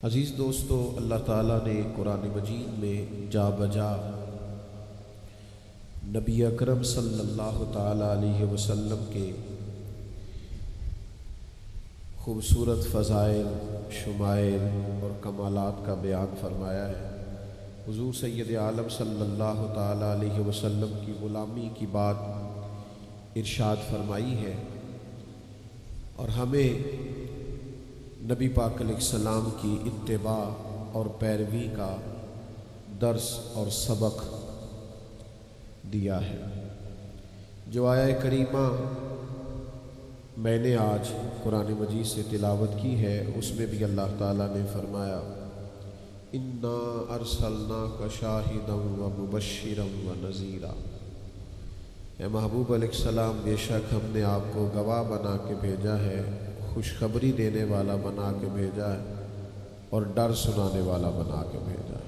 عزیز دوستو، اللہ تعالیٰ نے قرآن مجید میں جا بجا نبی اکرم صلی اللہ تعالیٰ علیہ وسلم کے خوبصورت فضائل، شمائل اور کمالات کا بیان فرمایا ہے۔ حضور سید عالم صلی اللہ تعالیٰ علیہ وسلم کی غلامی کی بات ارشاد فرمائی ہے اور ہمیں نبی پاک علیہ السلام کی اتباع اور پیروی کا درس اور سبق دیا ہے۔ جو آیہ کریمہ میں نے آج قرآن مجید سے تلاوت کی ہے، اس میں بھی اللہ تعالیٰ نے فرمایا اِنَّا أَرْسَلْنَاكَ شَاهِدًا وَمُبَشِّرًا وَنَذِيرًا۔ اے محبوب علیہ السلام، بے شک ہم نے آپ کو گواہ بنا کے بھیجا ہے، خوشخبری دینے والا بنا کے بھیجا ہے اور ڈر سنانے والا بنا کے بھیجا ہے۔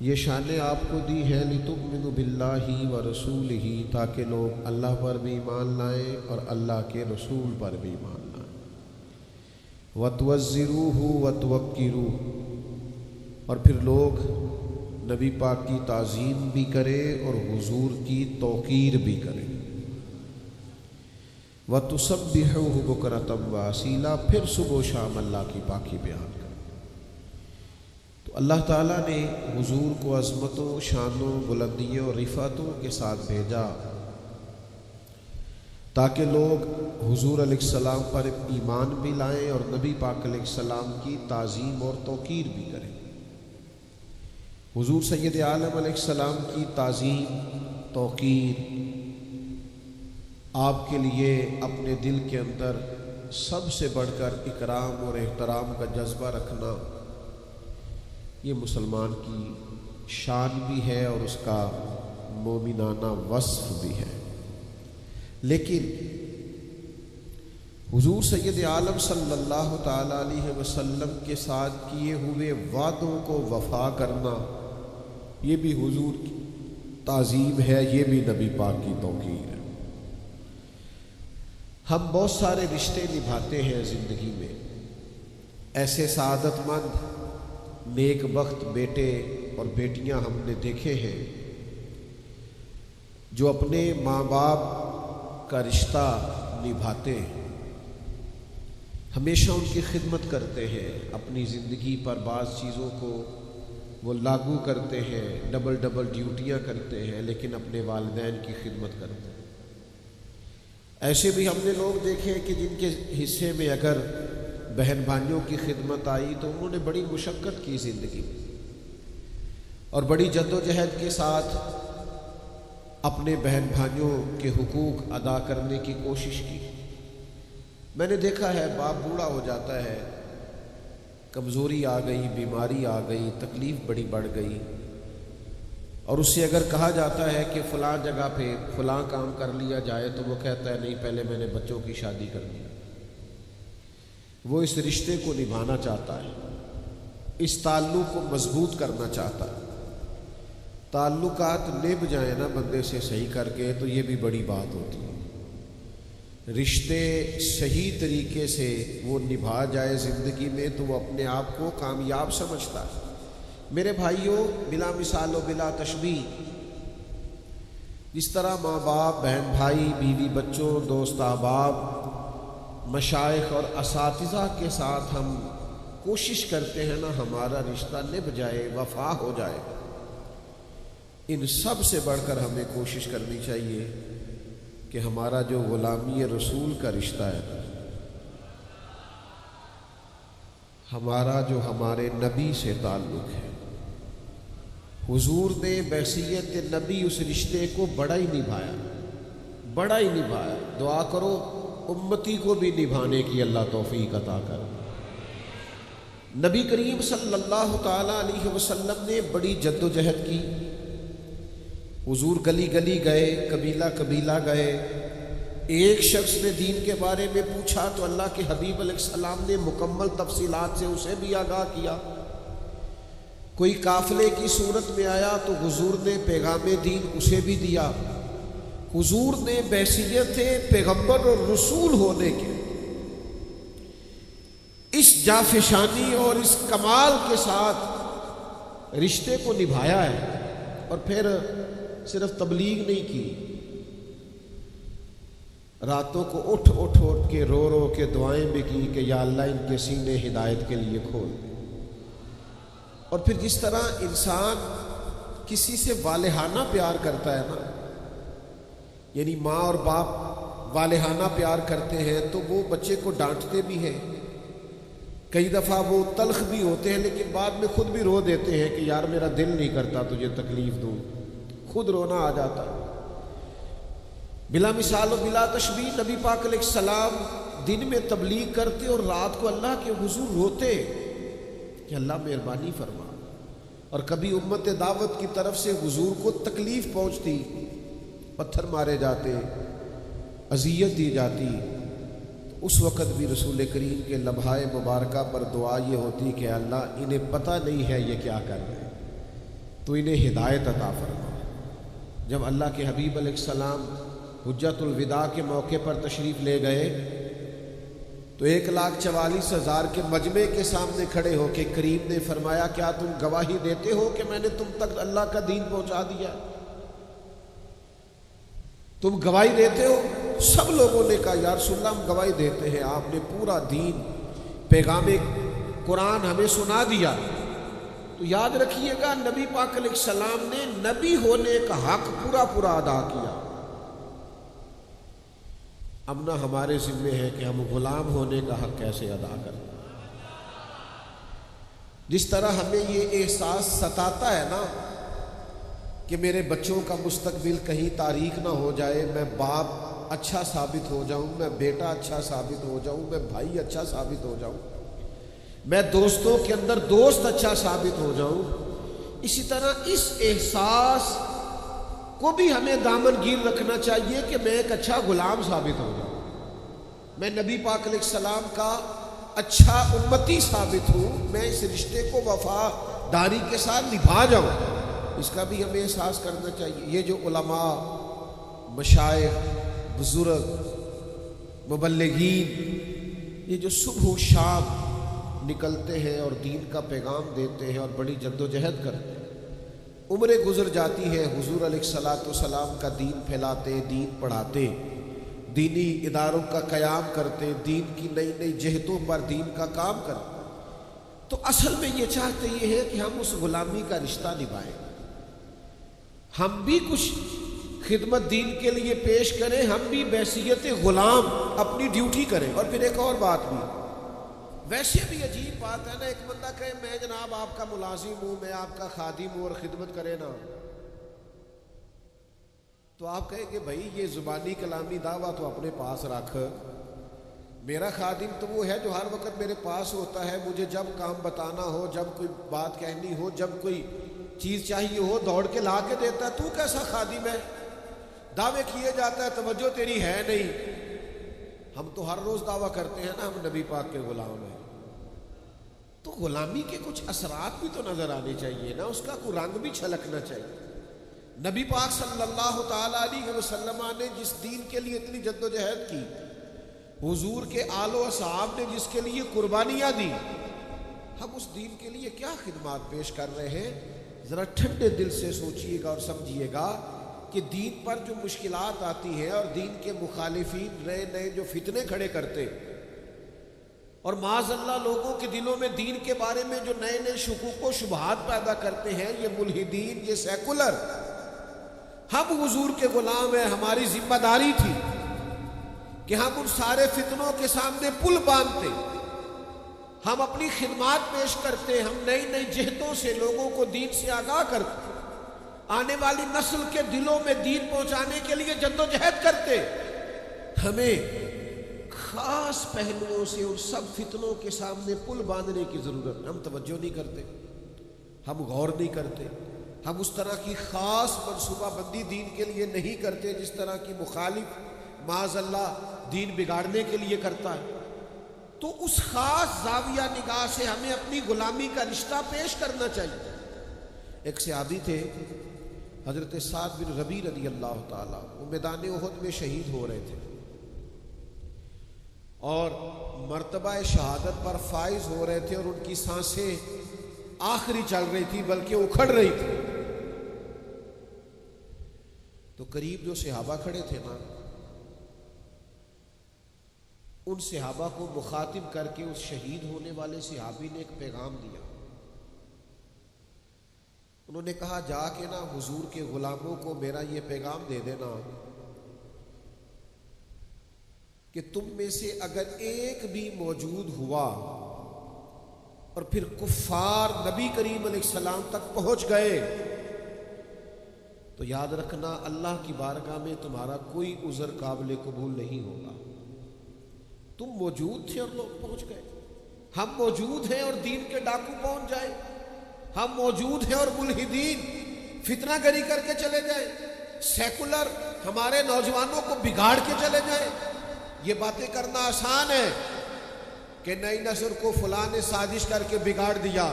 یہ شان آپ کو دی ہے لِتُؤْمِنُوا بِاللَّهِ وَرَسُولِهِ، تاکہ لوگ اللہ پر بھی ایمان لائیں اور اللہ کے رسول پر بھی ایمان لائیں۔ وَتُوَزِّرُوهُ وَتُوَقِّرُوهُ، اور پھر لوگ نبی پاک کی تعظیم بھی کریں اور حضور کی توقیر بھی کریں۔ وَتُسَبِّحُوهُ بُكْرَةً وَأَصِيلًا، پھر صبح و شام اللہ کی پاکی بیان کریں۔ تو اللہ تعالیٰ نے حضور کو عظمتوں، شانوں، بلندیوں اور رفعتوں کے ساتھ بھیجا تاکہ لوگ حضور علیہ السلام پر ایمان بھی لائیں اور نبی پاک علیہ السلام کی تعظیم اور توقیر بھی کریں۔ حضور سید عالم علیہ السلام کی تعظیم، توقیر، آپ کے لیے اپنے دل کے اندر سب سے بڑھ کر اکرام اور احترام کا جذبہ رکھنا، یہ مسلمان کی شان بھی ہے اور اس کا مومنانہ وصف بھی ہے۔ لیکن حضور سید عالم صلی اللہ تعالیٰ علیہ وسلم کے ساتھ کیے ہوئے وعدوں کو وفا کرنا، یہ بھی حضور کی تعظیم ہے، یہ بھی نبی پاک کی توقیر ہے۔ ہم بہت سارے رشتے نبھاتے ہیں زندگی میں، ایسے سعادت مند نیک بخت بیٹے اور بیٹیاں ہم نے دیکھے ہیں جو اپنے ماں باپ کا رشتہ نبھاتے ہیں، ہمیشہ ان کی خدمت کرتے ہیں، اپنی زندگی پر بعض چیزوں کو وہ لاگو کرتے ہیں، ڈبل ڈیوٹیاں کرتے ہیں، لیکن اپنے والدین کی خدمت کرتے ہیں۔ ایسے بھی ہم نے لوگ دیکھے کہ جن کے حصے میں اگر بہن بھائیوں کی خدمت آئی تو انہوں نے بڑی مشقت کی زندگی میں اور بڑی جد و جہد کے ساتھ اپنے بہن بھائیوں کے حقوق ادا کرنے کی کوشش کی۔ میں نے دیکھا ہے باپ بوڑھا ہو جاتا ہے، کمزوری آ گئی، بیماری آ گئی، تکلیف بڑی بڑھ گئی، اور اس سے اگر کہا جاتا ہے کہ فلاں جگہ پہ فلاں کام کر لیا جائے تو وہ کہتا ہے نہیں، پہلے میں نے بچوں کی شادی کرنی ہے۔ وہ اس رشتے کو نبھانا چاہتا ہے، اس تعلق کو مضبوط کرنا چاہتا ہے۔ تعلقات نبھ جائیں نا بندے سے صحیح کر کے تو یہ بھی بڑی بات ہوتی ہے۔ رشتے صحیح طریقے سے وہ نبھا جائے زندگی میں تو وہ اپنے آپ کو کامیاب سمجھتا ہے۔ میرے بھائیوں، بلا مثال و بلا تشبیہ، جس طرح ماں باپ، بہن بھائی، بیوی بچوں، دوست احباب، مشائخ اور اساتذہ کے ساتھ ہم کوشش کرتے ہیں نا ہمارا رشتہ نبھ جائے، وفا ہو جائے، ان سب سے بڑھ کر ہمیں کوشش کرنی چاہیے کہ ہمارا جو غلامی رسول کا رشتہ ہے، ہمارا جو ہمارے نبی سے تعلق ہے، حضور نے بحیثیت نبی اس رشتے کو بڑا ہی نبھایا۔ دعا کرو امتی کو بھی نبھانے کی اللہ توفیق عطا کر۔ نبی کریم صلی اللہ تعالیٰ علیہ وسلم نے بڑی جد و جہد کی۔ حضور گلی گلی گئے، قبیلہ گئے، ایک شخص نے دین کے بارے میں پوچھا تو اللہ کے حبیب علیہ السلام نے مکمل تفصیلات سے اسے بھی آگاہ کیا۔ کوئی قافلے کی صورت میں آیا تو حضور نے پیغام دین اسے بھی دیا۔ حضور نے بحیثیت پیغمبر اور رسول ہونے کے اس جافشانی اور اس کمال کے ساتھ رشتے کو نبھایا ہے، اور پھر صرف تبلیغ نہیں کی، راتوں کو اٹھ کے رو رو کے دعائیں بھی کی کہ یا اللہ ان کے سینے ہدایت کے لیے کھول دے۔ اور پھر جس طرح انسان کسی سے والہانہ پیار کرتا ہے نا، یعنی ماں اور باپ والہانہ پیار کرتے ہیں تو وہ بچے کو ڈانٹتے بھی ہیں، کئی دفعہ وہ تلخ بھی ہوتے ہیں، لیکن بعد میں خود بھی رو دیتے ہیں کہ یار میرا دل نہیں کرتا تجھے تکلیف دوں، خود رونا آ جاتا ہے۔ بلا مثال و بلا تشبیہ نبی پاک علیہ السلام دن میں تبلیغ کرتے اور رات کو اللہ کے حضور روتے کہ اللہ مہربانی فرما، اور کبھی امت دعوت کی طرف سے حضور کو تکلیف پہنچتی، پتھر مارے جاتے، اذیت دی جاتی، تو اس وقت بھی رسول کریم کے لمحہ مبارکہ پر دعا یہ ہوتی کہ اللہ انہیں پتہ نہیں ہے یہ کیا کر رہے ہیں، تو انہیں ہدایت عطا فرما۔ جب اللہ کے حبیب علیہ السلام حجت الوداع کے موقع پر تشریف لے گئے تو 1,44,000 کے مجمع کے سامنے کھڑے ہو کے کریم نے فرمایا کیا تم گواہی دیتے ہو کہ میں نے تم تک اللہ کا دین پہنچا دیا؟ تم گواہی دیتے ہو؟ سب لوگوں نے کہا یا رسول اللہ ہم گواہی دیتے ہیں، آپ نے پورا دین پیغام قرآن ہمیں سنا دیا۔ تو یاد رکھیے گا نبی پاک علیہ السلام نے نبی ہونے کا حق پورا ادا کیا۔ اب نہ ہمارے ذمہ ہے کہ ہم غلام ہونے کا حق کیسے ادا کریں۔ جس طرح ہمیں یہ احساس ستاتا ہے نا کہ میرے بچوں کا مستقبل کہیں تاریک نہ ہو جائے، میں باپ اچھا ثابت ہو جاؤں، میں بیٹا اچھا ثابت ہو جاؤں، میں بھائی اچھا ثابت ہو جاؤں، میں دوستوں کے اندر دوست اچھا ثابت ہو جاؤں، اسی طرح اس احساس کو بھی ہمیں دامن گیر رکھنا چاہیے کہ میں ایک اچھا غلام ثابت ہو جاؤں، میں نبی پاک علیہ السلام کا اچھا امتی ثابت ہوں، میں اس رشتے کو وفاداری کے ساتھ نبھا جاؤں، اس کا بھی ہمیں احساس کرنا چاہیے۔ یہ جو علماء، مشائخ، بزرگ، مبلغین، یہ جو صبح و شام نکلتے ہیں اور دین کا پیغام دیتے ہیں اور بڑی جد و جہد کرتے ہیں، عمریں گزر جاتی ہیں، حضور علیہ الصلاۃ والسلام کا دین پھیلاتے، دین پڑھاتے، دینی اداروں کا قیام کرتے، دین کی نئی جہتوں پر دین کا کام کرتے، تو اصل میں یہ چاہتے یہ ہے کہ ہم اس غلامی کا رشتہ نبھائیں، ہم بھی کچھ خدمت دین کے لیے پیش کریں، ہم بھی بحیثیت غلام اپنی ڈیوٹی کریں۔ اور پھر ایک اور بات بھی، ویسے بھی عجیب بات ہے نا، ایک بندہ کہے میں جناب آپ کا ملازم ہوں، میں آپ کا خادم ہوں، اور خدمت کرے نا، تو آپ کہیں کہ بھائی یہ زبانی کلامی دعویٰ تو اپنے پاس رکھ، میرا خادم تو وہ ہے جو ہر وقت میرے پاس ہوتا ہے، مجھے جب کام بتانا ہو، جب کوئی بات کہنی ہو، جب کوئی چیز چاہیے ہو دوڑ کے لا کے دیتا ہے، تو کیسا خادم ہے؟ دعوے کیے جاتا ہے توجہ تیری ہے نہیں۔ ہم تو ہر روز دعویٰ کرتے ہیں نا ہم نبی پاک کے غلام ہیں، تو غلامی کے کچھ اثرات بھی تو نظر آنے چاہیے نا، اس کا کوئی رنگ بھی چھلکنا چاہیے۔ نبی پاک صلی اللہ تعالیٰ علیہ وسلم نے جس دین کے لیے اتنی جد و جہد کی، حضور کے آل و اصحاب نے جس کے لیے قربانیاں دی، ہم اس دین کے لیے کیا خدمات پیش کر رہے ہیں؟ ذرا ٹھنڈے دل سے سوچئے گا اور سمجھیے گا کہ دین پر جو مشکلات آتی ہیں اور دین کے مخالفین نئے جو فتنے کھڑے کرتے اور معاذ اللہ لوگوں کے دلوں میں دین کے بارے میں جو نئے شکوک و شبہات پیدا کرتے ہیں، یہ ملحدین، یہ سیکولر، ہم حضور کے غلام ہیں، ہماری ذمہ داری تھی کہ ہم ان سارے فتنوں کے سامنے پل باندھتے، ہم اپنی خدمات پیش کرتے، ہم نئی جہتوں سے لوگوں کو دین سے آگاہ کرتے، آنے والی نسل کے دلوں میں دین پہنچانے کے لیے جد و جہد کرتے۔ ہمیں خاص پہلوؤں سے ان سب فتنوں کے سامنے پل باندھنے کی ضرورت ہے، ہم توجہ نہیں کرتے، ہم غور نہیں کرتے، ہم اس طرح کی خاص منصوبہ بندی دین کے لیے نہیں کرتے جس طرح کی مخالف معاذ اللہ دین بگاڑنے کے لیے کرتا ہے۔ تو اس خاص زاویہ نگاہ سے ہمیں اپنی غلامی کا رشتہ پیش کرنا چاہیے۔ ایک صحابی تھے حضرت سعد بن ربیع رضی اللہ تعالیٰ، وہ میدان احد میں شہید ہو رہے تھے، اور مرتبہ شہادت پر فائز ہو رہے تھے اور ان کی سانسیں آخری چل رہی تھی بلکہ اکھڑ رہی تھی، تو قریب جو صحابہ کھڑے تھے نا، ان صحابہ کو مخاطب کر کے اس شہید ہونے والے صحابی نے ایک پیغام دیا۔ انہوں نے کہا جا کے نا حضور کے غلاموں کو میرا یہ پیغام دے دینا کہ تم میں سے اگر ایک بھی موجود ہوا اور پھر کفار نبی کریم علیہ السلام تک پہنچ گئے تو یاد رکھنا اللہ کی بارگاہ میں تمہارا کوئی عذر قابل قبول نہیں ہوگا۔ تم موجود تھے اور لوگ پہنچ گئے، ہم موجود ہیں اور دین کے ڈاکو پہنچ جائے، ہم موجود ہیں اور ملحدین فتنہ گری کر کے چلے جائیں، سیکولر ہمارے نوجوانوں کو بگاڑ کے چلے جائیں۔ یہ باتیں کرنا آسان ہے کہ نئی نسل کو فلاں نے سازش کر کے بگاڑ دیا۔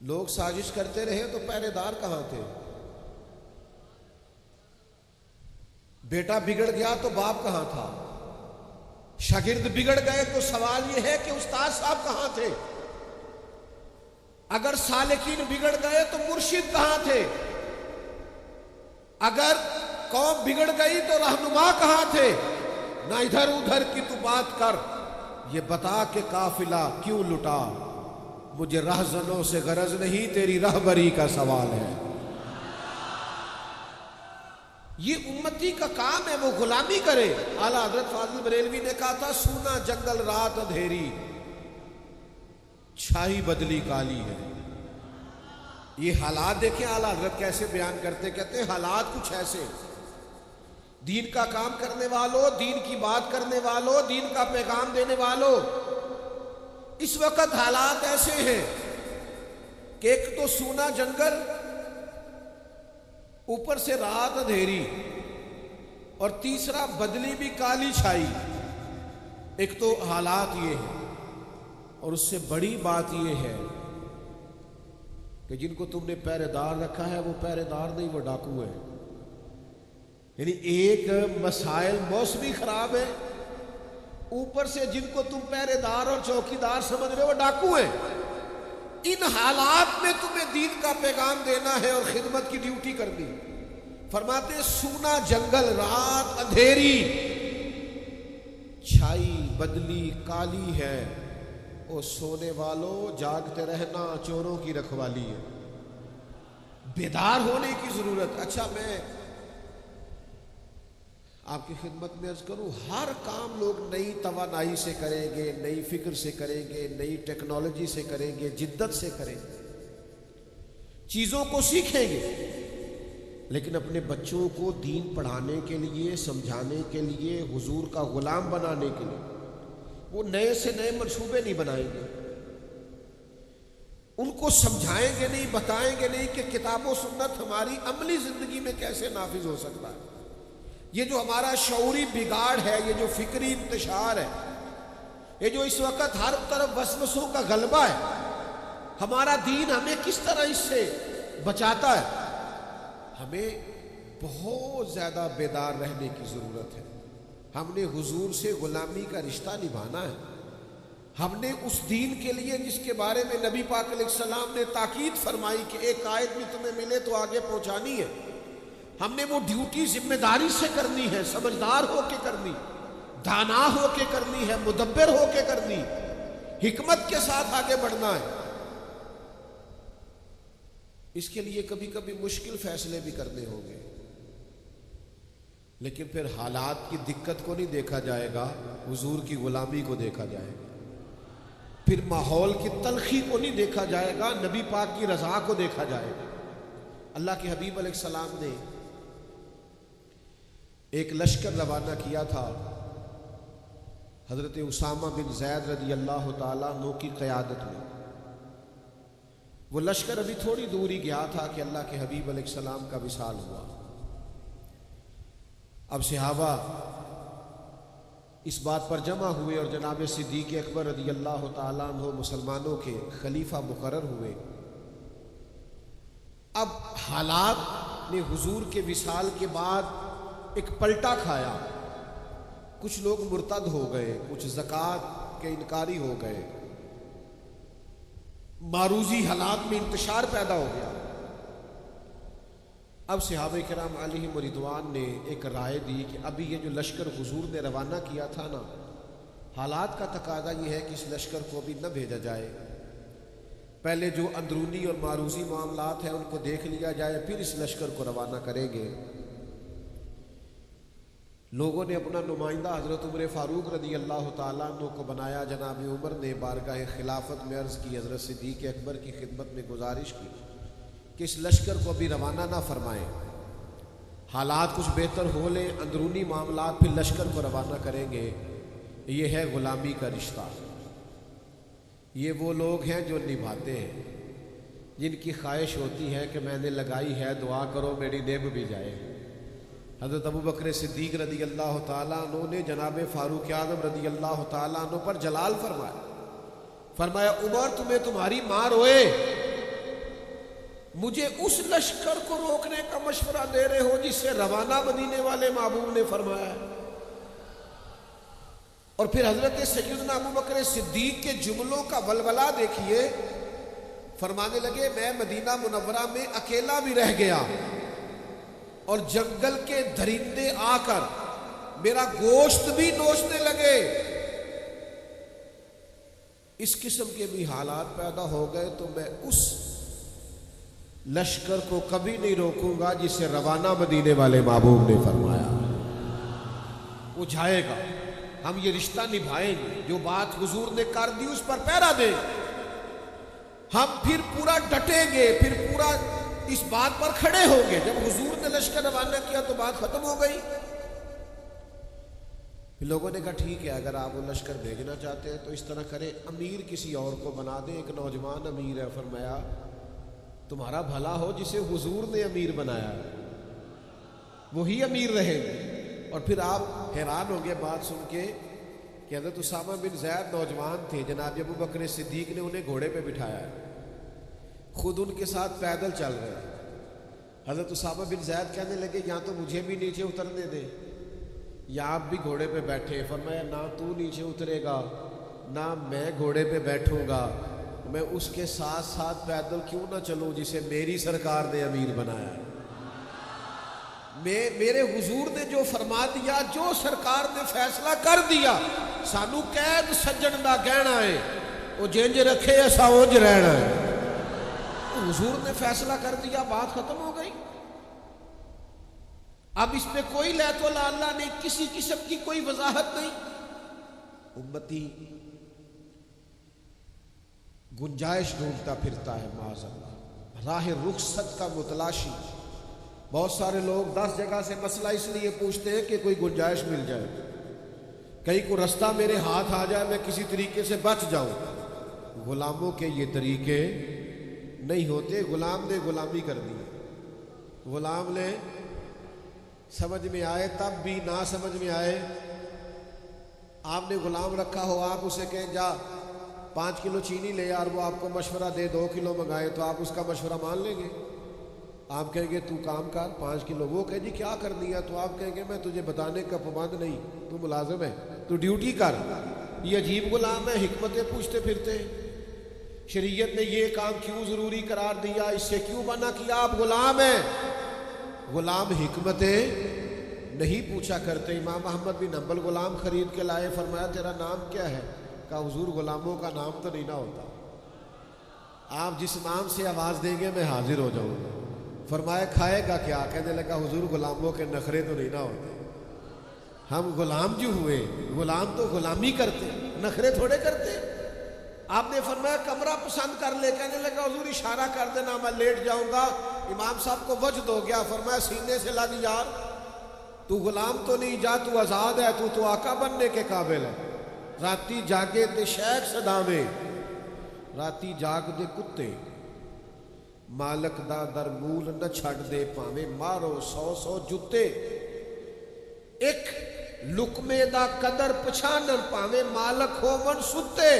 لوگ سازش کرتے رہے تو پہرے دار کہاں تھے؟ بیٹا بگڑ گیا تو باپ کہاں تھا؟ شاگرد بگڑ گئے تو سوال یہ ہے کہ استاد صاحب کہاں تھے؟ اگر سالکین بگڑ گئے تو مرشد کہاں تھے؟ اگر قوم بگڑ گئی تو رہنما کہاں تھے؟ نہ ادھر ادھر کی تو بات کر، یہ بتا کہ قافلہ کیوں لٹا؟ مجھے رہزنوں سے غرض نہیں، تیری رہبری کا سوال ہے۔ یہ امتی کا کام ہے، وہ غلامی کرے۔ اعلیٰ حضرت فاضل بریلوی نے کہا تھا سونا جنگل رات اندھیری، چھائی بدلی کالی ہے۔ یہ حالات دیکھیں اعلیٰ حضرت کیسے بیان کرتے، کہتے ہیں حالات کچھ ایسے، دین کا کام کرنے والوں، دین کی بات کرنے والوں، دین کا پیغام دینے والوں، اس وقت حالات ایسے ہیں کہ ایک تو سونا جنگل، اوپر سے رات اندھیری، اور تیسرا بدلی بھی کالی چھائی۔ ایک تو حالات یہ ہیں، اور اس سے بڑی بات یہ ہے کہ جن کو تم نے پہرے دار رکھا ہے وہ پہرے دار نہیں، وہ ڈاکو ہیں۔ یعنی ایک مسائل موسمی خراب ہے، اوپر سے جن کو تم پہرے دار اور چوکی دار سمجھ رہے ہو وہ ڈاکو ہیں۔ ان حالات میں تمہیں دین کا پیغام دینا ہے اور خدمت کی ڈیوٹی کرنی۔ فرماتے سونا جنگل رات اندھیری، چھائی بدلی کالی ہے، او سونے والوں جاگتے رہنا، چوروں کی رکھوالی ہے۔ بیدار ہونے کی ضرورت۔ اچھا میں آپ کی خدمت میں عرض کروں، ہر کام لوگ نئی توانائی سے کریں گے، نئی فکر سے کریں گے، نئی ٹیکنالوجی سے کریں گے، جدت سے کریں گے، چیزوں کو سیکھیں گے، لیکن اپنے بچوں کو دین پڑھانے کے لیے، سمجھانے کے لیے، حضور کا غلام بنانے کے لیے وہ نئے سے نئے منصوبے نہیں بنائیں گے، ان کو سمجھائیں گے نہیں، بتائیں گے نہیں کہ کتاب و سنت ہماری عملی زندگی میں کیسے نافذ ہو سکتا ہے۔ یہ جو ہمارا شعوری بگاڑ ہے، یہ جو فکری انتشار ہے، یہ جو اس وقت ہر طرف وسوسوں کا غلبہ ہے، ہمارا دین ہمیں کس طرح اس سے بچاتا ہے؟ ہمیں بہت زیادہ بیدار رہنے کی ضرورت ہے۔ ہم نے حضور سے غلامی کا رشتہ نبھانا ہے۔ ہم نے اس دین کے لیے جس کے بارے میں نبی پاک علیہ السلام نے تاکید فرمائی کہ ایک آیت بھی تمہیں ملے تو آگے پہنچانی ہے، ہم نے وہ ڈیوٹی ذمہ داری سے کرنی ہے، سمجھدار ہو کے کرنی، دانا ہو کے کرنی ہے، مدبر ہو کے کرنی، حکمت کے ساتھ آگے بڑھنا ہے۔ اس کے لیے کبھی کبھی مشکل فیصلے بھی کرنے ہوں گے، لیکن پھر حالات کی دقت کو نہیں دیکھا جائے گا، حضور کی غلامی کو دیکھا جائے گا۔ پھر ماحول کی تلخی کو نہیں دیکھا جائے گا، نبی پاک کی رضا کو دیکھا جائے گا۔ اللہ کے حبیب علیہ السلام نے ایک لشکر روانہ کیا تھا، حضرت اسامہ بن زید رضی اللہ تعالیٰ عنہ کی قیادت میں۔ وہ لشکر ابھی تھوڑی دور ہی گیا تھا کہ اللہ کے حبیب علیہ السلام کا وصال ہوا۔ اب صحابہ اس بات پر جمع ہوئے اور جناب صدیق اکبر رضی اللہ تعالیٰ عنہ مسلمانوں کے خلیفہ مقرر ہوئے۔ اب حالات نے حضور کے وصال کے بعد ایک پلٹا کھایا۔ کچھ لوگ مرتد ہو گئے، کچھ زکوٰۃ کے انکاری ہو گئے، معروضی حالات میں انتشار پیدا ہو گیا۔ اب صحابہ کرام علیہم رضوان نے ایک رائے دی کہ ابھی یہ جو لشکر حضور نے روانہ کیا تھا نا، حالات کا تقاضا یہ ہے کہ اس لشکر کو بھی نہ بھیجا جائے، پہلے جو اندرونی اور معروضی معاملات ہیں ان کو دیکھ لیا جائے، پھر اس لشکر کو روانہ کریں گے۔ لوگوں نے اپنا نمائندہ حضرت عمر فاروق رضی اللہ تعالیٰ عنہ کو بنایا۔ جناب عمر نے بارگاہ خلافت میں عرض کی، حضرت صدیق اکبر کی خدمت میں گزارش کی کہ اس لشکر کو ابھی روانہ نہ فرمائیں، حالات کچھ بہتر ہو لیں، اندرونی معاملات، پھر لشکر کو روانہ کریں گے۔ یہ ہے غلامی کا رشتہ، یہ وہ لوگ ہیں جو نبھاتے ہیں، جن کی خواہش ہوتی ہے کہ میں نے لگائی ہے، دعا کرو میری نبھ بھی جائے۔ حضرت ابو بکر صدیق رضی اللہ تعالیٰ عنہ نے جناب فاروق اعظم رضی اللہ تعالیٰ عنہ پر جلال فرمایا عمر تمہیں تمہاری ماں روئے، مجھے اس لشکر کو روکنے کا مشورہ دے رہے ہو جس سے روانہ مدینے والے محبوب نے فرمایا ہے۔ اور پھر حضرت سیدنا ابو بکر صدیق کے جملوں کا ولولہ دیکھیے، فرمانے لگے میں مدینہ منورہ میں اکیلا بھی رہ گیا اور جنگل کے درندے آ کر میرا گوشت بھی نوچنے لگے، اس قسم کے بھی حالات پیدا ہو گئے تو میں اس لشکر کو کبھی نہیں روکوں گا جس سے روانہ مدینے والے محبوب نے فرمایا۔ وہ جائے گا، ہم یہ رشتہ نبھائیں گے، جو بات حضور نے کر دی اس پر پہرا دیں، ہم پھر پورا ڈٹیں گے، پھر پورا اس بات پر کھڑے ہوں گے۔ جب حضور نے لشکر روانہ کیا تو بات ختم ہو گئی۔ پھر لوگوں نے کہا ٹھیک ہے، اگر آپ وہ لشکر بھیجنا چاہتے ہیں تو اس طرح کریں، امیر کسی اور کو بنا دیں۔ ایک نوجوان امیر ہے، فرمایا تمہارا بھلا ہو، جسے حضور نے امیر بنایا وہی امیر رہیں گے۔ اور پھر آپ حیران ہو گئے بات سن کے کہ حضرت اسامہ بن زید نوجوان تھے، جناب ابو بکر صدیق نے انہیں گھوڑے پہ بٹھایا ہے، خود ان کے ساتھ پیدل چل رہے ہیں۔ حضرت اسامہ بن زید کہنے لگے یا تو مجھے بھی نیچے اترنے دے یا آپ بھی گھوڑے پہ بیٹھے۔ فرمایا نہ تو نیچے اترے گا نہ میں گھوڑے پہ بیٹھوں گا، میں اس کے ساتھ ساتھ پیدل کیوں نہ چلوں جسے میری سرکار نے امیر بنایا ہے۔ میرے حضور نے جو فرما دیا، جو سرکار نے فیصلہ کر دیا، سانو قید سجن دا گہنا ہے، وہ جنج رکھے ایسا اونج رہنا ہے۔ حضور نے فیصلہ کر دیا، بات ختم ہو گئی۔ اب اس پہ کوئی لیت و لالا نہیں، کسی قسم کی کوئی وضاحت نہیں۔ امتی گنجائش ڈھونڈتا پھرتا ہے، معاذ اللہ، راہ رخصت کا متلاشی۔ بہت سارے لوگ 10 جگہ سے مسئلہ اس لیے پوچھتے ہیں کہ کوئی گنجائش مل جائے، کہیں کو رستہ میرے ہاتھ آ جائے، میں کسی طریقے سے بچ جاؤں۔ غلاموں کے یہ طریقے نہیں ہوتے۔ غلام نے غلامی کر دی، غلام نے سمجھ میں آئے تب بھی، نہ سمجھ میں آئے، آپ نے غلام رکھا ہو، آپ اسے کہیں جا 5 کلو چینی لے یار، وہ آپ کو مشورہ دے 2 کلو منگائے تو آپ اس کا مشورہ مان لیں گے؟ آپ کہیں گے تو کام کر 5 کلو، وہ کہے جی کیا کر دیا، تو آپ کہیں گے میں تجھے بتانے کا پابند نہیں، تو ملازم ہے، تو ڈیوٹی کر۔ یہ عجیب غلام ہے، حکمتیں پوچھتے پھرتے ہیں، شریعت نے یہ کام کیوں ضروری قرار دیا، اس سے کیوں منع کیا؟ آپ غلام ہیں۔ غلام حکمتیں نہیں پوچھا کرتے۔ امام احمد بن حنبل غلام خرید کے لائے، فرمایا تیرا نام کیا ہے؟ کہا حضور غلاموں کا نام تو نہیں نہ ہوتا، آپ جس نام سے آواز دیں گے میں حاضر ہو جاؤں گا۔ فرمایا کھائے گا کیا؟ کہنے لگا حضور غلاموں کے نخرے تو نہیں نہ ہوتے، ہم غلام جو ہوئے، غلام تو غلامی کرتے، نخرے تھوڑے کرتے۔ آپ نے فرمایا کمرہ پسند کر لے، کہنے لگا حضور اشارہ کر دینا میں لیٹ جاؤں گا۔ امام صاحب کو وجد ہو گیا، فرمایا سینے سے لگ یار، تو غلام تو نہیں، جا تو آزاد ہے، تو آقا بننے کے قابل ہے۔ راتی جاگے تے شیخ صداوے، راتی جاگ دے کتے، مالک دا در مول نہ چھڑ دے، پاویں مارو 100 جتے، ایک لقمے دا قدر پچھانن، پاویں مالک ہو من ستے۔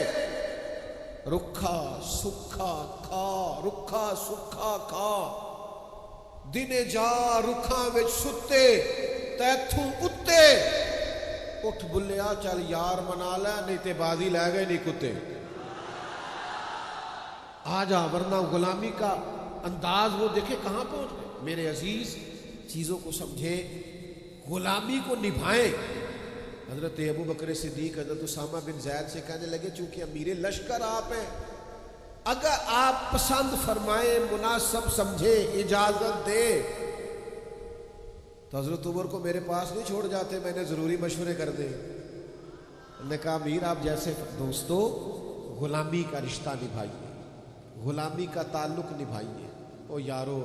رکھا سکھا کھا، رکھا سکھا کھا، دن جا رکھاں وچ ستے، تیتھوں اتے، اٹھ بلیا چل یار منا لے نہیں تے بازی لے گئے نہیں کتے، آ جا، ورنہ غلامی کا انداز وہ دیکھے کہاں پہنچ گئے۔ میرے عزیز چیزوں کو سمجھے، غلامی کو نبھائیں۔ حضرت ابو بکر صدیق حضرت اسامہ بن زید سے کہنے لگے چونکہ امیر لشکر آپ ہیں، اگر آپ پسند فرمائیں، مناسب سمجھے، اجازت دے تو حضرت عمر کو میرے پاس نہیں چھوڑ جاتے، میں نے ضروری مشورے کر دے۔ نے کہا امیر آپ جیسے دوستو غلامی کا رشتہ نبھائیے، غلامی کا تعلق نبھائیے۔ او یارو،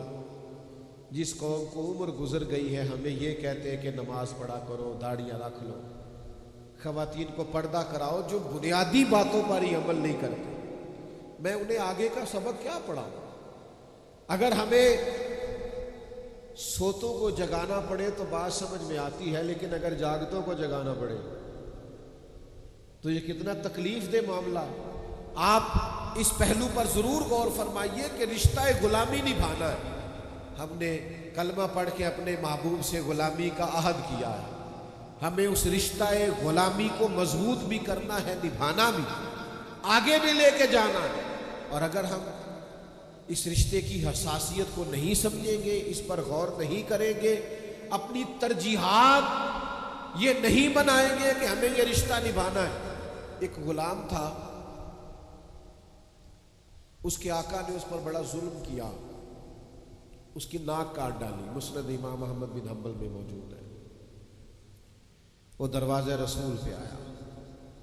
جس قوم کو عمر گزر گئی ہے ہمیں یہ کہتے ہیں کہ نماز پڑھا کرو، داڑیاں رکھ لو، خواتین کو پردہ کراؤ، جو بنیادی باتوں پر ہی عمل نہیں کرتے، میں انہیں آگے کا سبق کیا پڑھاؤں؟ اگر ہمیں سوتوں کو جگانا پڑے تو بات سمجھ میں آتی ہے، لیکن اگر جاگتوں کو جگانا پڑے تو یہ کتنا تکلیف دہ معاملہ ہے۔ آپ اس پہلو پر ضرور غور فرمائیے کہ رشتہ غلامی نبھانا ہے۔ ہم نے کلمہ پڑھ کے اپنے محبوب سے غلامی کا عہد کیا ہے، ہمیں اس رشتہ غلامی کو مضبوط بھی کرنا ہے، نبھانا بھی، آگے بھی لے کے جانا ہے۔ اور اگر ہم اس رشتے کی حساسیت کو نہیں سمجھیں گے، اس پر غور نہیں کریں گے، اپنی ترجیحات یہ نہیں بنائیں گے کہ ہمیں یہ رشتہ نبھانا ہے۔ ایک غلام تھا، اس کے آقا نے اس پر بڑا ظلم کیا، اس کی ناک کاٹ ڈالی، مسند امام احمد بن حنبل میں موجود ہے۔ وہ دروازے رسول پہ آیا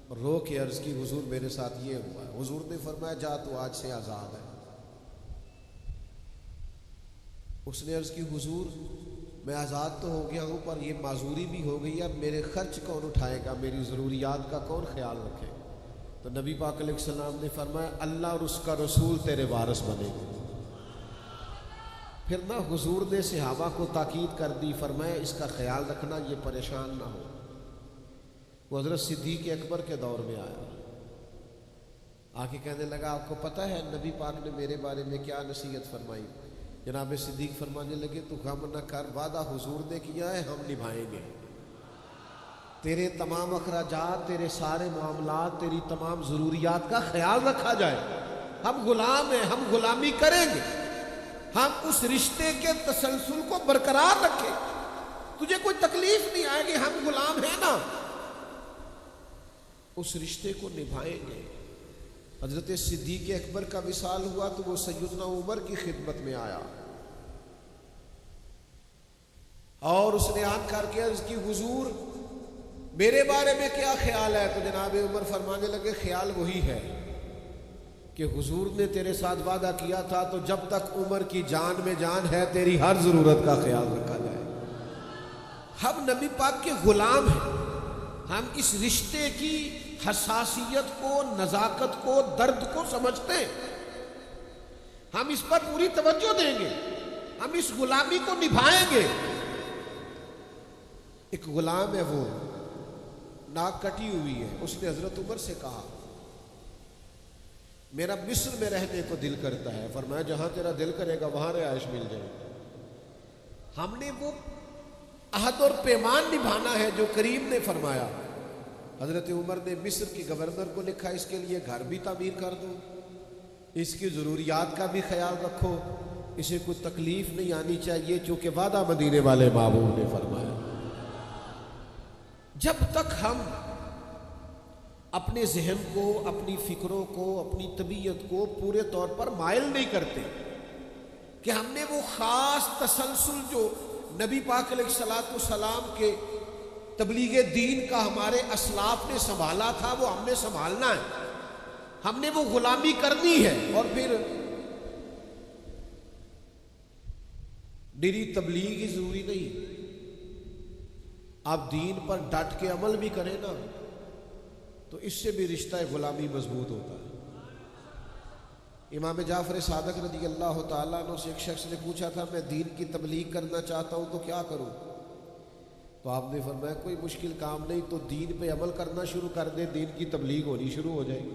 اور رو کے عرض کی حضور میرے ساتھ یہ ہوا ہے۔ حضور نے فرمایا جا تو آج سے آزاد ہے۔ اس نے عرض کی حضور میں آزاد تو ہو گیا ہوں پر یہ معذوری بھی ہو گئی، اب میرے خرچ کون اٹھائے گا، میری ضروریات کا کون خیال رکھے؟ تو نبی پاک علیہ السلام نے فرمایا اللہ اور اس کا رسول تیرے وارث بنے گے۔ پھر نہ حضور نے صحابہ کو تاکید کر دی، فرمایا اس کا خیال رکھنا، یہ پریشان نہ ہو۔ وہ حضرت صدیق اکبر کے دور میں آیا، آ کے کہنے لگا آپ کو پتہ ہے نبی پاک نے میرے بارے میں کیا نصیحت فرمائی؟ جناب صدیق فرمانے لگے تو غم نہ کر، وعدہ حضور نے کیا ہے ہم نبھائیں گے، تیرے تمام اخراجات، تیرے سارے معاملات، تیری تمام ضروریات کا خیال رکھا جائے۔ ہم غلام ہیں، ہم غلامی کریں گے، ہم اس رشتے کے تسلسل کو برقرار رکھیں، تجھے کوئی تکلیف نہیں آئے گی، ہم غلام ہیں نا، اس رشتے کو نبھائیں گے۔ حضرت صدیق اکبر کا وصال ہوا تو وہ سیدنا عمر کی خدمت میں آیا اور اس نے آن کر کے عرض کی حضور میرے بارے میں کیا خیال ہے؟ تو جناب عمر فرمانے لگے خیال وہی ہے کہ حضور نے تیرے ساتھ وعدہ کیا تھا تو جب تک عمر کی جان میں جان ہے تیری ہر ضرورت کا خیال رکھا جائے۔ ہم نبی پاک کے غلام ہیں، ہم اس رشتے کی حساسیت کو، نزاکت کو، درد کو سمجھتے ہیں، ہم اس پر پوری توجہ دیں گے، ہم اس غلامی کو نبھائیں گے۔ ایک غلام ہے، وہ ناک کٹی ہوئی ہے، اس نے حضرت عمر سے کہا میرا مصر میں رہنے کو دل کرتا ہے، فرمایا جہاں تیرا دل کرے گا وہاں رہائش مل جائے۔ ہم نے وہ عہد اور پیمان نبھانا ہے جو کریم نے فرمایا۔ حضرت عمر نے مصر کے گورنر کو لکھا اس کے لیے گھر بھی تعمیر کر دو، اس کی ضروریات کا بھی خیال رکھو، اسے کوئی تکلیف نہیں آنی چاہیے، چونکہ وعدہ مدینے والے محبوب نے فرمایا۔ جب تک ہم اپنے ذہن کو، اپنی فکروں کو، اپنی طبیعت کو پورے طور پر مائل نہیں کرتے کہ ہم نے وہ خاص تسلسل جو نبی پاک علیہ الصلوۃ والسلام کے تبلیغ دین کا ہمارے اسلاف نے سنبھالا تھا وہ ہم نے سنبھالنا ہے، ہم نے وہ غلامی کرنی ہے۔ اور پھر نری تبلیغ ہی ضروری نہیں، آپ دین پر ڈٹ کے عمل بھی کریں نا تو اس سے بھی رشتہ غلامی مضبوط ہوتا ہے۔ امام جعفر صادق رضی اللہ تعالیٰ عنہ سے ایک شخص نے پوچھا تھا میں دین کی تبلیغ کرنا چاہتا ہوں تو کیا کروں؟ تو آپ نے فرمایا کوئی مشکل کام نہیں، تو دین پہ عمل کرنا شروع کر دیں، دین کی تبلیغ ہونی شروع ہو جائے گی۔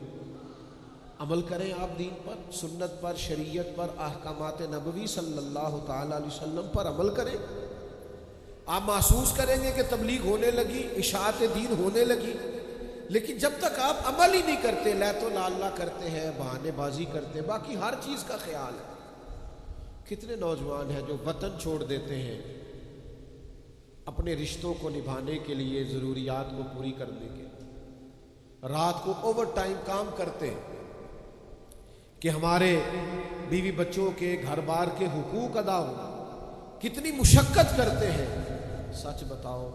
عمل کریں آپ دین پر، سنت پر، شریعت پر، احکامات نبوی صلی اللہ تعالیٰ علیہ وسلم پر عمل کریں۔ آپ محسوس کریں گے کہ تبلیغ ہونے لگی، اشاعت دین ہونے لگی، لیکن جب تک آپ عمل ہی نہیں کرتے، لیت و لالا کرتے ہیں، بہانے بازی کرتے ہیں، باقی ہر چیز کا خیال ہے۔ کتنے نوجوان ہیں جو وطن چھوڑ دیتے ہیں اپنے رشتوں کو نبھانے کے لیے، ضروریات کو پوری کرنے کے، رات کو اوور ٹائم کام کرتے کہ ہمارے بیوی بچوں کے، گھر بار کے حقوق ادا ہو، کتنی مشقت کرتے ہیں۔ سچ بتاؤ،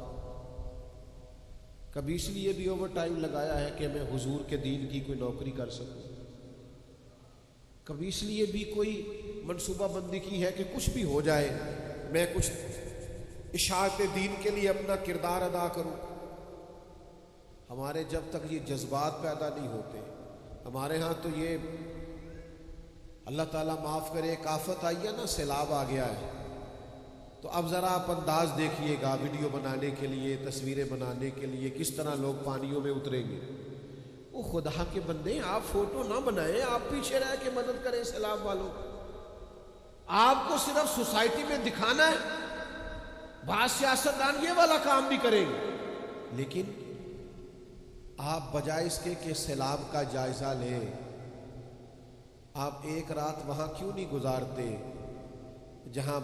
کبھی اس لیے بھی اوور ٹائم لگایا ہے کہ میں حضور کے دین کی کوئی نوکری کر سکوں؟ کبھی اس لیے بھی کوئی منصوبہ بندی کی ہے کہ کچھ بھی ہو جائے میں کچھ اشاعت دین کے لیے اپنا کردار ادا کروں؟ ہمارے جب تک یہ جذبات پیدا نہیں ہوتے، ہمارے ہاں تو یہ اللہ تعالیٰ معاف کرے، ایک آفت آئی ہے نا، سیلاب آ گیا ہے، تو اب ذرا آپ انداز دیکھیے گا ویڈیو بنانے کے لیے، تصویریں بنانے کے لیے کس طرح لوگ پانیوں میں اتریں گے۔ وہ خدا کے بندے، آپ فوٹو نہ بنائیں، آپ پیچھے رہ کے مدد کریں سیلاب والوں۔ آپ کو صرف سوسائٹی میں دکھانا ہے، بعض سیاستدان یہ والا کام بھی کریں گے، لیکن آپ بجائے اس کے کہ سیلاب کا جائزہ لیں، آپ ایک رات وہاں کیوں نہیں گزارتے جہاں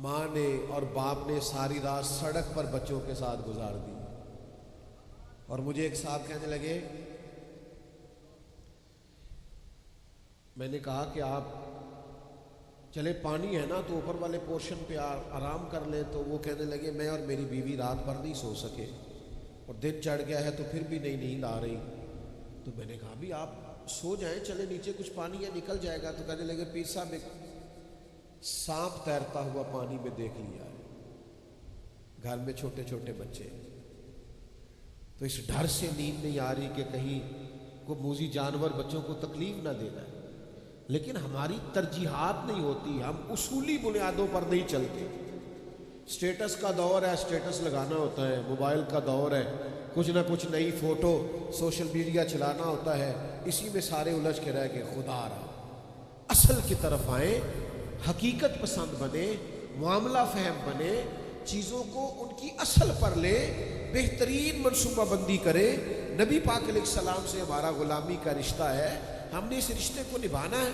ماں نے اور باپ نے ساری رات سڑک پر بچوں کے ساتھ گزار دی؟ اور مجھے ایک صاحب کہنے لگے، میں نے کہا کہ آپ چلے پانی ہے نا تو اوپر والے پورشن پہ آرام کر لیں، تو وہ کہنے لگے میں اور میری بیوی رات بھر نہیں سو سکے اور دن چڑھ گیا ہے تو پھر بھی نہیں نیند آ رہی۔ تو میں نے کہا بھی آپ سو جائیں، چلے نیچے کچھ پانی ہے نکل جائے گا۔ تو کہنے لگے پیر صاحب ایک سانپ تیرتا ہوا پانی میں دیکھ لیا ہے، گھر میں چھوٹے چھوٹے بچے، تو اس ڈر سے نیند نہیں آ رہی کہ کہیں کوئی موذی جانور بچوں کو تکلیف نہ دینا ہے۔ لیکن ہماری ترجیحات نہیں ہوتی، ہم اصولی بنیادوں پر نہیں چلتے۔ سٹیٹس کا دور ہے، سٹیٹس لگانا ہوتا ہے، موبائل کا دور ہے، کچھ نہ کچھ نئی فوٹو سوشل میڈیا چلانا ہوتا ہے، اسی میں سارے الجھ کے رہ گئے۔ خدا را اصل کی طرف آئیں، حقیقت پسند بنے، معاملہ فہم بنے، چیزوں کو ان کی اصل پر لے، بہترین منصوبہ بندی کرے۔ نبی پاک علیہ السلام سے ہمارا غلامی کا رشتہ ہے، ہم نے اس رشتے کو نبھانا ہے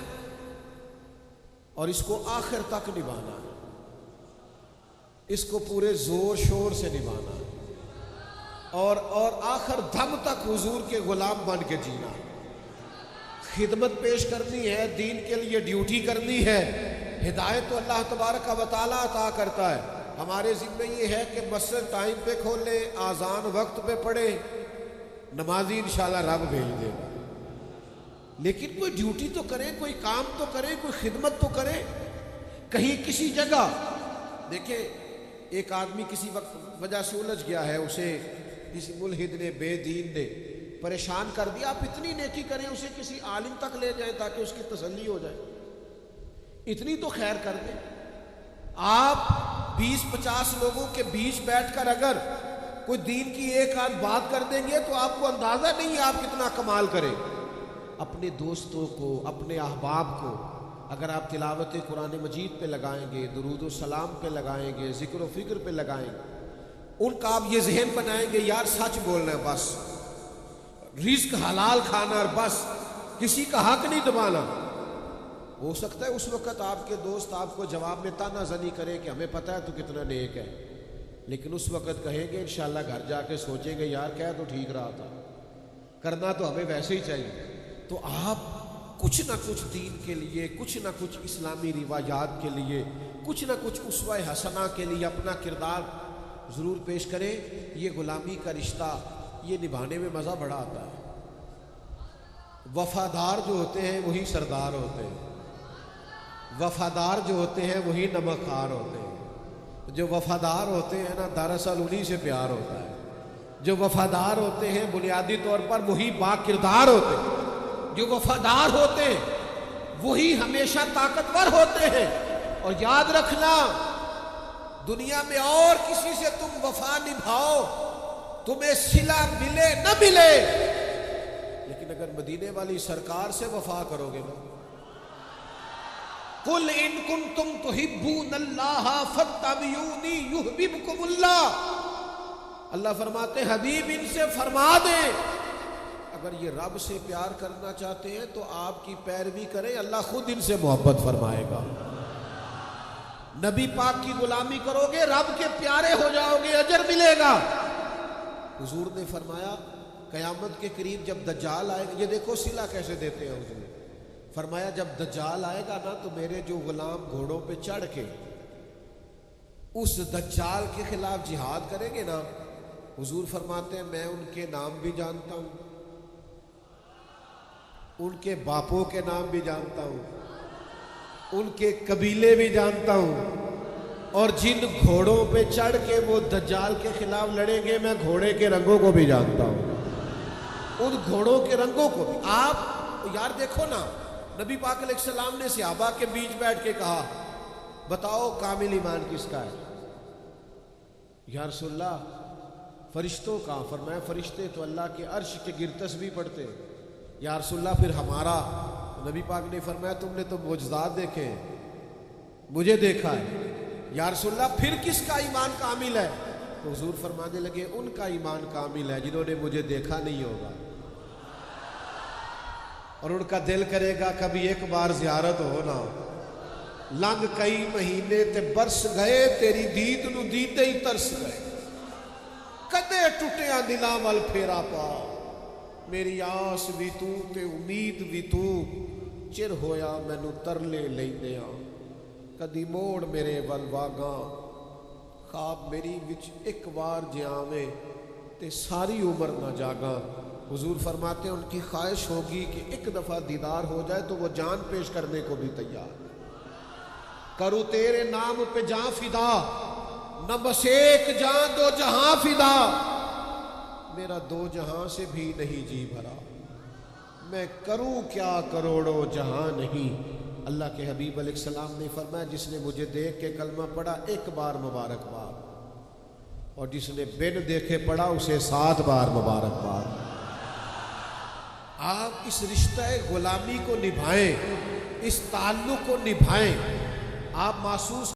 اور اس کو آخر تک نبھانا ہے، اس کو پورے زور شور سے نبھانا ہے اور آخر دم تک حضور کے غلام بن کے جینا، خدمت پیش کرنی ہے، دین کے لیے ڈیوٹی کرنی ہے۔ ہدایت تو اللہ تبارک و تعالیٰ عطا کرتا ہے، ہمارے ذمہ یہ ہے کہ مسجد ٹائم پہ کھولیں، آذان وقت پہ پڑھیں، نمازی انشاءاللہ رب بھیج دے گا۔ لیکن کوئی ڈیوٹی تو کریں، کوئی کام تو کریں، کوئی خدمت تو کریں۔ کہیں کسی جگہ دیکھیں ایک آدمی کسی وجہ سے الجھ گیا ہے، اسے کسی ملحد نے، بے دین نے پریشان کر دیا، آپ اتنی نیکی کریں، اسے کسی عالم تک لے جائیں تاکہ اس کی تسلی ہو جائے، اتنی تو خیر کر دیں۔ آپ 20-50 لوگوں کے بیچ بیٹھ کر اگر کوئی دین کی ایک آدھ بات کر دیں گے تو آپ کو اندازہ نہیں ہے آپ کتنا کمال کریں۔ اپنے دوستوں کو، اپنے احباب کو اگر آپ تلاوت قرآن مجید پہ لگائیں گے، درود و سلام پہ لگائیں گے، ذکر و فکر پہ لگائیں گے، ان کا آپ یہ ذہن بنائیں گے یار سچ بولنا ہے، بس رزق حلال کھانا اور بس کسی کا حق نہیں دبانا۔ ہو سکتا ہے اس وقت آپ کے دوست آپ کو جواب میں تانا زنی کرے کہ ہمیں پتہ ہے تو کتنا نیک ہے، لیکن اس وقت کہیں گے انشاءاللہ گھر جا کے سوچیں گے یار کیا تو ٹھیک رہا تھا، کرنا تو ہمیں ویسے ہی چاہیے۔ تو آپ کچھ نہ کچھ دین کے لیے، کچھ نہ کچھ اسلامی روایات کے لیے، کچھ نہ کچھ اسوہ حسنہ کے لیے اپنا کردار ضرور پیش کریں۔ یہ غلامی کا رشتہ یہ نبھانے میں مزہ بڑا آتا ہے۔ وفادار جو ہوتے ہیں وہی سردار ہوتے ہیں، وفادار جو ہوتے ہیں وہی نمک خوار ہوتے ہیں۔ جو وفادار ہوتے ہیں نا دراصل انہی سے پیار ہوتا ہے، جو وفادار ہوتے ہیں بنیادی طور پر وہی با کردار ہوتے ہیں، جو وفادار ہوتے ہیں وہی ہمیشہ طاقتور ہوتے ہیں۔ اور یاد رکھنا دنیا میں اور کسی سے تم وفا نبھاؤ، تمہیں صلہ ملے نہ ملے، لیکن اگر مدینے والی سرکار سے وفا کرو گے نا قل ان کنتم تحبون اللہ فاتبعونی یحببکم اللہ. اللہ فرماتے ہیں حبیب ان سے فرما دیں اگر یہ رب سے پیار کرنا چاہتے ہیں تو آپ کی پیروی کریں، اللہ خود ان سے محبت فرمائے گا. نبی پاک کی غلامی کرو گے، رب کے پیارے ہو جاؤ گے، اجر ملے گا. حضور نے فرمایا قیامت کے قریب جب دجال آئے گا، یہ دیکھو صلہ کیسے دیتے ہیں حضور. فرمایا جب دجال آئے گا نا تو میرے جو غلام گھوڑوں پہ چڑھ کے اس دجال کے خلاف جہاد کریں گے نا، حضور فرماتے ہیں میں ان کے نام بھی جانتا ہوں، ان کے باپوں کے نام بھی جانتا ہوں، ان کے قبیلے بھی جانتا ہوں، اور جن گھوڑوں پہ چڑھ کے وہ دجال کے خلاف لڑیں گے میں گھوڑے کے رنگوں کو بھی جانتا ہوں، ان گھوڑوں کے رنگوں کو بھی. آپ یار دیکھو نا، نبی پاک علیہ السلام نے صحابہ کے بیچ بیٹھ کے کہا بتاؤ کامل ایمان کس کا ہے؟ یا رسول اللہ فرشتوں کا. فرمایا فرشتے تو اللہ کے عرش کے گر تسبیح پڑھتے ہیں. یا رسول اللہ پھر ہمارا؟ نبی پاک نے فرمایا تم نے تو معجزات دیکھے ہیں، مجھے دیکھا ہے. یا رسول اللہ پھر کس کا ایمان کامل ہے؟ تو حضور فرمانے لگے ان کا ایمان کامل ہے جنہوں نے مجھے دیکھا نہیں ہوگا اور ان کا دل کرے گا کبھی ایک بار زیارت ہو نہ ہو. لنگ کئی مہینے تے برس گئے تیری دید نو دیدے ہی ترس گئے، کدے ٹوٹیا دلاں ول پھیرا پا، میری آس بھی تو تے امید بھی تو، چر ہویا مینو ترلے لیندیاں، کدی موڑ میرے ول واگاں، خواب میری وچ ایک بار جیاویں تے ساری عمر نہ جاگاں. حضور فرماتے ہیں ان کی خواہش ہوگی کہ ایک دفعہ دیدار ہو جائے تو وہ جان پیش کرنے کو بھی تیار. کرو تیرے نام پہ جان فدا، نہ بس ایک جان دو جہاں فدا، میرا دو جہاں سے بھی نہیں جی بھرا، میں کروں کیا کروڑوں جہاں نہیں. اللہ کے حبیب علیہ السلام نے فرمایا جس نے مجھے دیکھ کے کلمہ پڑھا ایک بار مبارکباد، اور جس نے بن دیکھے پڑھا اسے 7 بار مبارکباد. آپ اس رشتہ غلامی کو نبھائیں، اس تعلق کو نبھائیں. آپ محسوس